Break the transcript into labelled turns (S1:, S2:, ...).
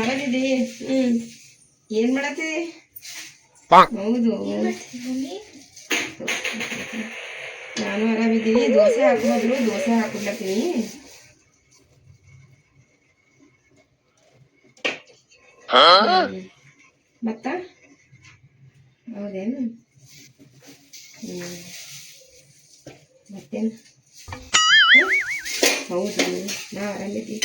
S1: ಆರಾಮಿದ್ದಿ? ಏನ್ ಮಾಡತ್ತಿದಿ? ಹೌದು, ನಾನು ಆರಾಮಿದ್ದೀನಿ. ದೋಸೆ ಹಾಕೋದ್ರು, ದೋಸೆ ಹಾಕೊಡ್ಲತ್ತೀನಿ. ಮತ್ತ ಹೌದೇನು? ಮತ್ತೇನು? ಹೌದು, ನಾ ಆರಾಮಿದ್ದೀನಿ.